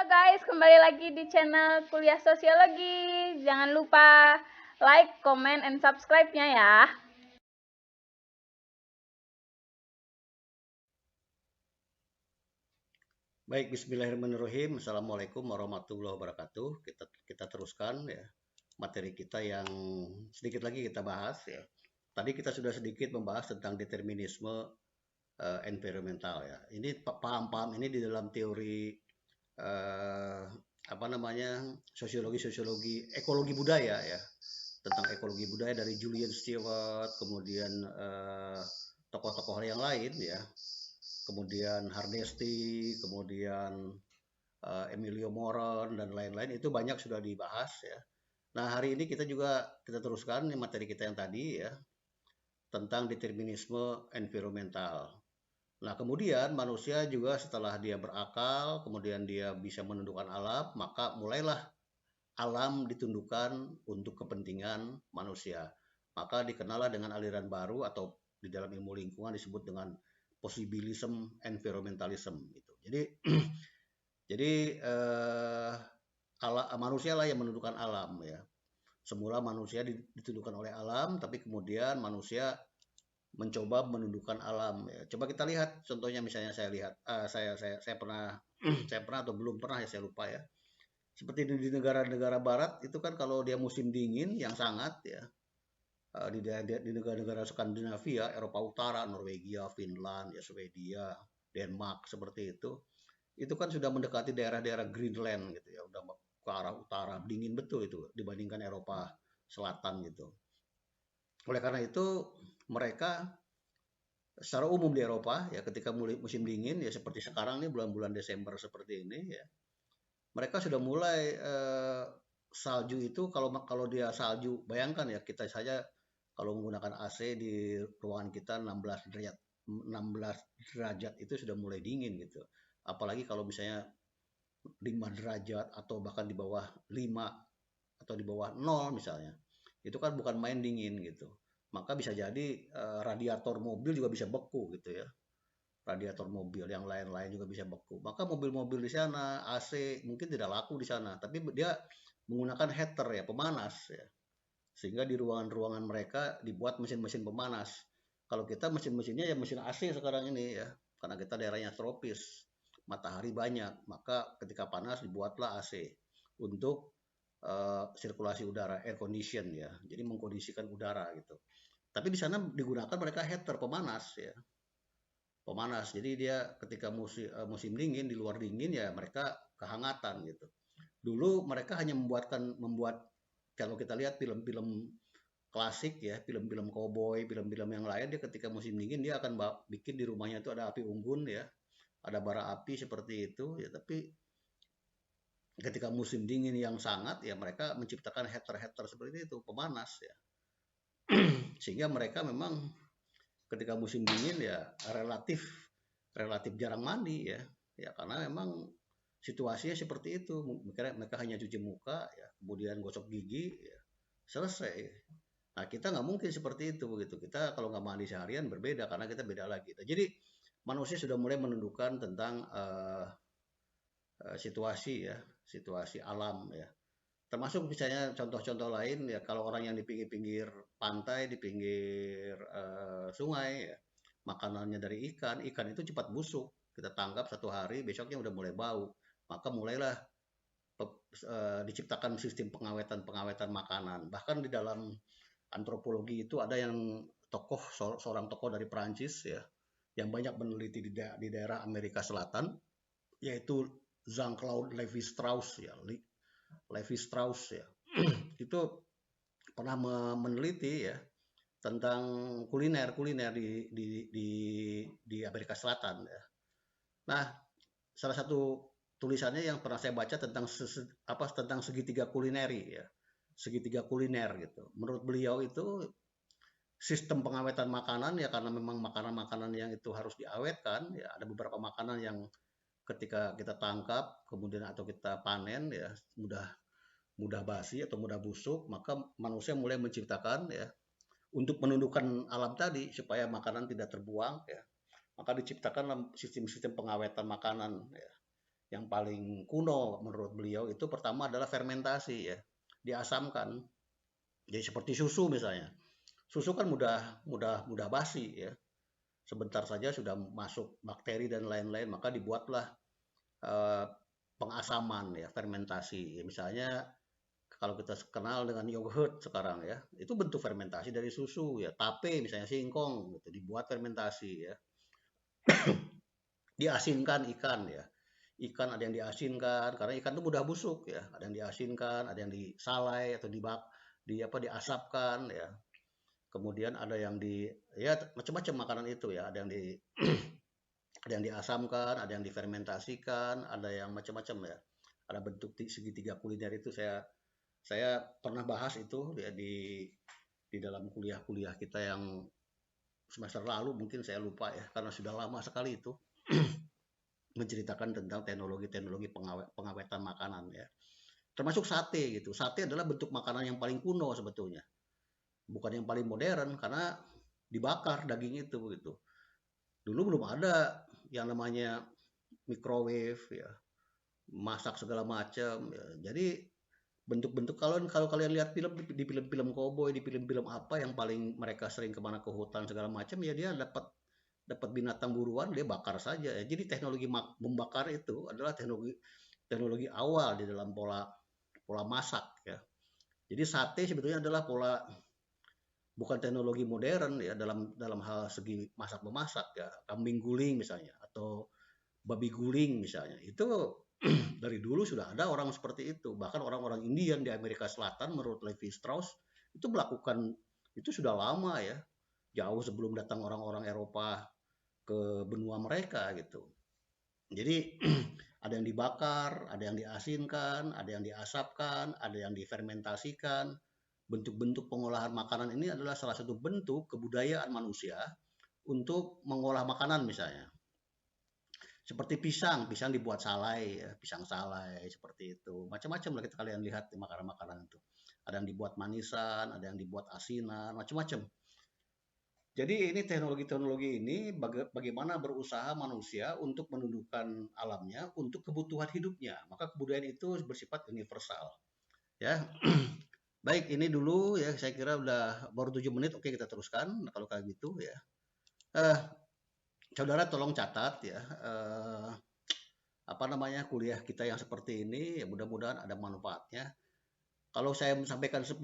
guys, kembali lagi di channel Kuliah Sosiologi. Jangan lupa like, comment, and subscribe-nya ya. Baik, bismillahirrahmanirrahim. Assalamualaikum warahmatullahi wabarakatuh. Kita teruskan ya materi kita yang sedikit lagi kita bahas ya. Tadi kita sudah sedikit membahas tentang determinisme environmental ya. Ini paham-paham ini di dalam teori sosiologi ekologi budaya ya. Tentang ekologi budaya dari Julian Stewart, kemudian tokoh-tokoh yang lain ya. Kemudian Hardesty, kemudian Emilio Moron dan lain-lain, itu banyak sudah dibahas ya. Nah, hari ini kita teruskan materi kita yang tadi ya tentang determinisme environmental. Nah, kemudian manusia juga setelah dia berakal, kemudian dia bisa menundukkan alam, maka mulailah alam ditundukkan untuk kepentingan manusia. Maka dikenallah dengan aliran baru atau di dalam ilmu lingkungan disebut dengan possibilism environmentalism gitu. Jadi manusia lah yang menundukkan alam ya. Semula manusia ditundukkan oleh alam, tapi kemudian manusia mencoba menundukkan alam ya. Coba kita lihat contohnya, misalnya saya pernah saya pernah atau belum pernah ya, saya lupa ya. Seperti di negara-negara barat itu kan kalau dia musim dingin yang sangat ya, di negara-negara Skandinavia, Eropa Utara, Norwegia, Finland, ya Swedia, Denmark seperti itu kan sudah mendekati daerah-daerah Greenland gitu ya, udah ke arah utara, dingin betul itu dibandingkan Eropa Selatan gitu. Oleh karena itu mereka secara umum di Eropa ya, ketika mulai musim dingin ya seperti sekarang nih bulan-bulan Desember seperti ini ya, mereka sudah mulai salju itu, kalau dia salju, bayangkan ya, kita saja kalau menggunakan AC di ruangan kita 16 derajat itu sudah mulai dingin gitu. Apalagi kalau misalnya 5 derajat atau bahkan di bawah 5 atau di bawah 0 misalnya. Itu kan bukan main dingin gitu. Maka bisa jadi radiator mobil juga bisa beku gitu ya. Radiator mobil yang lain-lain juga bisa beku. Maka mobil-mobil di sana AC mungkin tidak laku di sana, tapi dia menggunakan heater ya, pemanas ya. Sehingga di ruangan-ruangan mereka dibuat mesin-mesin pemanas. Kalau kita mesin-mesinnya ya mesin AC sekarang ini ya, karena kita daerahnya tropis, matahari banyak, maka ketika panas dibuatlah AC untuk sirkulasi udara, air condition ya. Jadi mengkondisikan udara gitu. Tapi di sana digunakan mereka heater, pemanas ya. Pemanas. Jadi dia ketika musim dingin, di luar dingin ya mereka kehangatan gitu. Dulu mereka hanya membuat, kalau kita lihat film-film klasik ya, film-film koboi, film-film yang lain, dia ketika musim dingin dia akan bikin di rumahnya itu ada api unggun ya, ada bara api seperti itu ya. Tapi ketika musim dingin yang sangat ya, mereka menciptakan heater-heater seperti itu, pemanas ya. Sehingga mereka memang ketika musim dingin ya relatif jarang mandi ya. Ya karena memang situasinya seperti itu. Mereka hanya cuci muka ya, kemudian gosok gigi ya, selesai. Nah, kita nggak mungkin seperti itu begitu. Kita kalau nggak mandi seharian berbeda, karena kita beda lagi. Jadi manusia sudah mulai menundukkan tentang situasi ya, situasi alam ya. Termasuk misalnya contoh-contoh lain ya, kalau orang yang di pinggir-pinggir pantai, di pinggir sungai ya, makanannya dari ikan, ikan itu cepat busuk. Kita tangkap satu hari, besoknya udah mulai bau. Maka mulailah diciptakan sistem pengawetan makanan. Bahkan di dalam antropologi itu ada yang seorang tokoh dari Prancis ya, yang banyak meneliti di daerah Amerika Selatan, yaitu Jean-Claude Lévi-Strauss ya. Lévi-Strauss ya. Itu pernah meneliti ya tentang kuliner di Amerika Selatan ya. Nah, salah satu tulisannya yang pernah saya baca tentang segitiga kulineri ya. Segitiga kuliner gitu. Menurut beliau itu sistem pengawetan makanan ya, karena memang makanan-makanan yang itu harus diawetkan ya, ada beberapa makanan yang ketika kita tangkap kemudian atau kita panen ya mudah basi atau mudah busuk, maka manusia mulai menciptakan ya untuk menundukkan alam tadi supaya makanan tidak terbuang ya. Maka diciptakan sistem-sistem pengawetan makanan ya. yang paling kuno menurut beliau itu pertama adalah fermentasi ya, diasamkan. Jadi seperti susu misalnya. Susu kan mudah mudah mudah basi ya. Sebentar saja sudah masuk bakteri dan lain-lain, maka dibuatlah eh, pengasaman ya, fermentasi. Ya, misalnya kalau kita kenal dengan yogurt sekarang ya, itu bentuk fermentasi dari susu ya. Tape misalnya singkong gitu, dibuat fermentasi ya. Diasinkan ikan ya. Ikan ada yang diasinkan karena ikan itu mudah busuk ya. Ada yang diasinkan, ada yang disalai atau diasapkan ya. Kemudian ada yang ya macam-macam makanan itu ya. Ada yang diasamkan, ada yang difermentasikan, ada yang macam-macam ya. Ada bentuk segitiga kuliner itu saya pernah bahas itu ya di dalam kuliah-kuliah kita yang semester lalu, mungkin saya lupa ya karena sudah lama sekali itu menceritakan tentang teknologi-teknologi pengawetan makanan ya. Termasuk sate gitu. Sate adalah bentuk makanan yang paling kuno sebetulnya. Bukan yang paling modern karena dibakar daging itu gitu. Dulu belum ada yang namanya microwave ya, masak segala macam ya. Jadi bentuk-bentuk kalau kalian lihat di film-film koboi, di film-film apa yang paling mereka sering kemana ke hutan segala macam ya, dia dapat dapat binatang buruan dia bakar saja ya. Jadi teknologi membakar itu adalah teknologi teknologi awal di dalam pola pola masak ya. Jadi sate sebetulnya adalah bukan teknologi modern ya dalam dalam hal segi masak memasak ya. Kambing guling misalnya atau babi guling misalnya. Itu dari dulu sudah ada orang seperti itu. Bahkan orang-orang Indian di Amerika Selatan menurut Levi Strauss itu melakukan itu sudah lama ya. Jauh sebelum datang orang-orang Eropa ke benua mereka gitu. Jadi ada yang dibakar, ada yang diasinkan, ada yang diasapkan, ada yang difermentasikan. Bentuk-bentuk pengolahan makanan ini adalah salah satu bentuk kebudayaan manusia untuk mengolah makanan misalnya. Seperti pisang, pisang dibuat salai, ya, pisang salai seperti itu. Macam-macam lah kita kalian lihat di makanan-makanan itu. Ada yang dibuat manisan, ada yang dibuat asinan, macam-macam. Jadi ini teknologi-teknologi ini bagaimana berusaha manusia untuk menundukkan alamnya untuk kebutuhan hidupnya. Maka kebudayaan itu bersifat universal. Ya, baik ini dulu ya. Saya kira udah baru 7 menit. Oke kita teruskan. Nah, kalau kayak gitu ya. Eh, saudara tolong catat ya. Apa namanya kuliah kita yang seperti ini. Ya mudah-mudahan ada manfaatnya. Kalau saya sampaikan 10,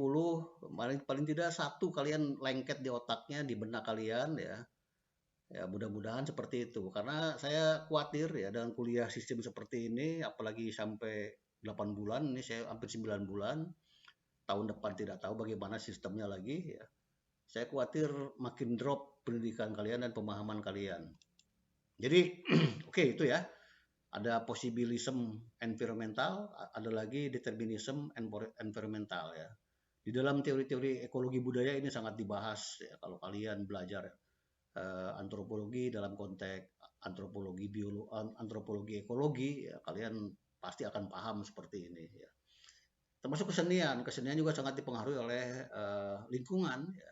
paling paling tidak satu kalian lengket di otaknya, di benak kalian ya. Ya, mudah-mudahan seperti itu. Karena saya khawatir ya dengan kuliah sistem seperti ini, apalagi sampai 8 bulan, ini saya hampir 9 bulan, tahun depan tidak tahu bagaimana sistemnya lagi ya. Saya khawatir makin drop pendidikan kalian dan pemahaman kalian. Jadi, oke itu ya. Ada possibilism environmental, ada lagi determinism environmental ya. Di dalam teori-teori ekologi budaya ini sangat dibahas ya kalau kalian belajar antropologi dalam konteks antropologi ekologi ya kalian pasti akan paham seperti ini ya. Termasuk kesenian juga sangat dipengaruhi oleh lingkungan ya.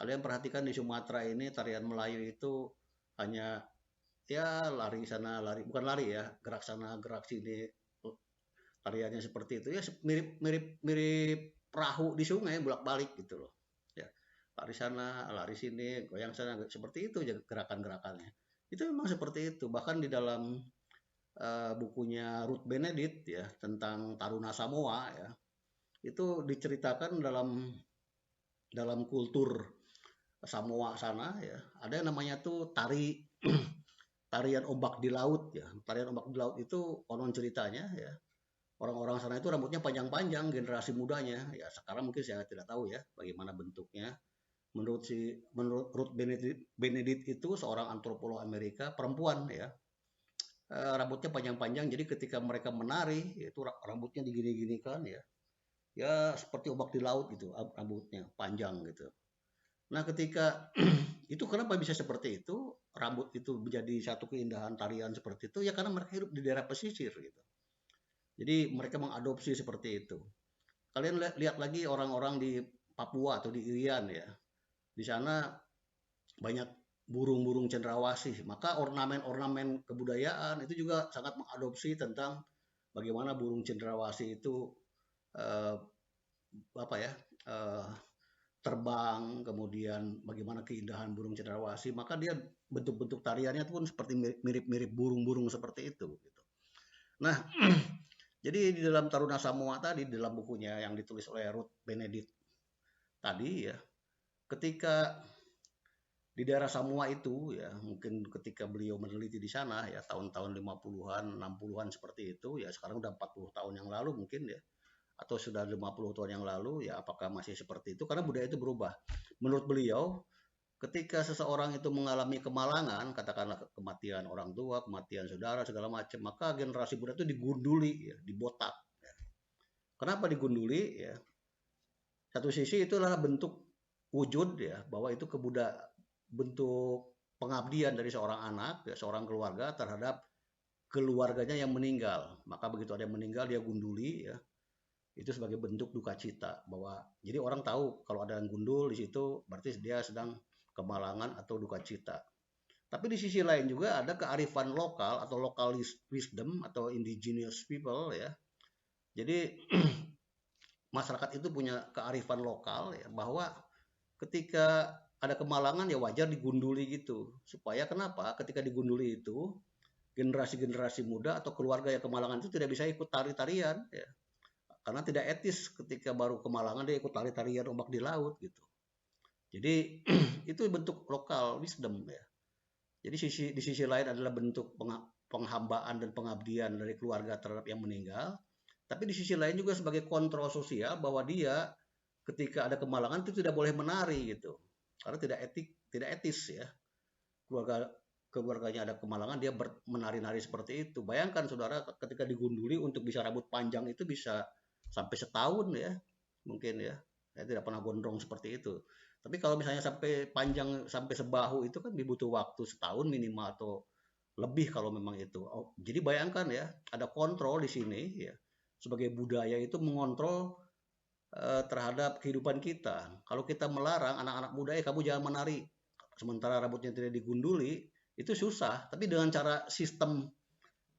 Kalian perhatikan di Sumatera ini tarian Melayu itu hanya ya lari sana lari bukan lari ya, gerak sana gerak sini, tariannya seperti itu ya, mirip mirip mirip perahu di sungai bolak-balik gitu loh ya. Lari sana lari sini goyang sana seperti itu gerakan-gerakannya. Itu memang seperti itu. Bahkan di dalam bukunya Ruth Benedict ya tentang Taruna Samoa ya, itu diceritakan dalam dalam kultur Samoa sana ya, ada yang namanya tuh tarian ombak di laut ya. Tarian ombak di laut itu konon ceritanya ya, orang-orang sana itu rambutnya panjang-panjang, generasi mudanya. Ya sekarang mungkin saya tidak tahu ya bagaimana bentuknya. Menurut Ruth Benedict itu seorang antropolog Amerika perempuan ya. Rambutnya panjang-panjang, jadi ketika mereka menari itu rambutnya digini-ginikan ya. Ya seperti ombak di laut gitu, rambutnya panjang gitu. Nah, ketika itu kenapa bisa seperti itu? Rambut itu menjadi satu keindahan tarian seperti itu ya karena mereka hidup di daerah pesisir gitu. Jadi mereka mengadopsi seperti itu. Kalian lihat lagi orang-orang di Papua atau di Irian ya. Di sana banyak burung-burung cendrawasih. Maka ornamen-ornamen kebudayaan itu juga sangat mengadopsi tentang bagaimana burung cendrawasih itu eh, apa ya eh, terbang, kemudian bagaimana keindahan burung cendrawasih. Maka dia bentuk-bentuk tariannya pun seperti mirip-mirip burung-burung seperti itu. Gitu. Nah, jadi di dalam Taruna Samoa tadi, di dalam bukunya yang ditulis oleh Ruth Benedict tadi ya, ketika di daerah Samoa itu ya, mungkin ketika beliau meneliti di sana ya tahun-tahun 50-an, 60-an seperti itu ya, sekarang udah 40 tahun yang lalu mungkin ya, atau sudah 50 tahun yang lalu ya, apakah masih seperti itu karena budaya itu berubah. Menurut beliau, ketika seseorang itu mengalami kemalangan, katakanlah kematian orang tua, kematian saudara segala macam, maka generasi muda itu digunduli ya, dibotak. Kenapa digunduli ya? Satu sisi itulah bentuk wujud ya, bahwa itu bentuk pengabdian dari seorang anak, ya, seorang keluarga terhadap keluarganya yang meninggal. Maka begitu ada yang meninggal dia gunduli ya. Itu sebagai bentuk duka cita bahwa jadi orang tahu kalau ada yang gundul di situ berarti dia sedang kemalangan atau duka cita. Tapi di sisi lain juga ada kearifan lokal atau local wisdom atau indigenous people ya. Jadi masyarakat itu punya kearifan lokal ya, bahwa ketika ada kemalangan ya wajar digunduli gitu. Supaya kenapa? Ketika digunduli itu generasi-generasi muda atau keluarga yang kemalangan itu tidak bisa ikut tari-tarian ya. Karena tidak etis ketika baru kemalangan dia ikut tari-tarian ombak di laut gitu. Jadi itu bentuk lokal wisdom ya. Jadi di sisi lain adalah bentuk penghambaan dan pengabdian dari keluarga terhadap yang meninggal. Tapi di sisi lain juga sebagai kontrol sosial bahwa dia ketika ada kemalangan itu tidak boleh menari gitu. Karena tidak etis ya. Keluarganya ada kemalangan dia menari-nari seperti itu. Bayangkan saudara ketika digunduli untuk bisa rambut panjang itu bisa sampai setahun ya. Mungkin ya. Saya tidak pernah gondrong seperti itu. Tapi kalau misalnya sampai panjang sampai sebahu itu kan dibutuh waktu setahun minimal atau lebih kalau memang itu. Jadi bayangkan ya, ada kontrol di sini ya. Sebagai budaya itu mengontrol terhadap kehidupan kita. Kalau kita melarang anak-anak muda, kamu jangan menari, sementara rambutnya tidak digunduli, itu susah. Tapi dengan cara sistem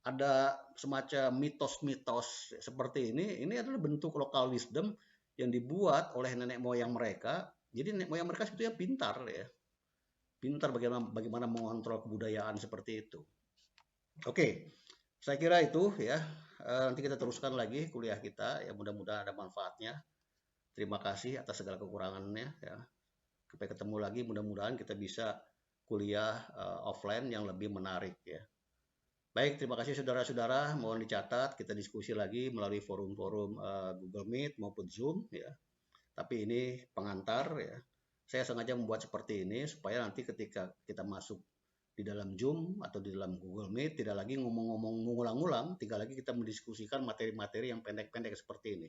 ada semacam mitos-mitos seperti ini adalah bentuk local wisdom yang dibuat oleh nenek moyang mereka. Jadi nenek moyang mereka sebetulnya pintar ya, pintar bagaimana mengontrol kebudayaan seperti itu. Oke, saya kira itu ya. Nanti kita teruskan lagi kuliah kita, ya mudah-mudahan ada manfaatnya. Terima kasih atas segala kekurangannya ya. Sampai ketemu lagi, mudah-mudahan kita bisa kuliah offline yang lebih menarik ya. Baik, terima kasih saudara-saudara. Mohon dicatat, kita diskusi lagi melalui forum-forum Google Meet maupun Zoom ya. Tapi ini pengantar ya. Saya sengaja membuat seperti ini supaya nanti ketika kita masuk di dalam Zoom atau di dalam Google Meet tidak lagi ngomong-ngomong mengulang-ulang, tinggal lagi kita mendiskusikan materi-materi yang pendek-pendek seperti ini.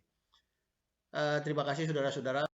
Terima kasih saudara-saudara.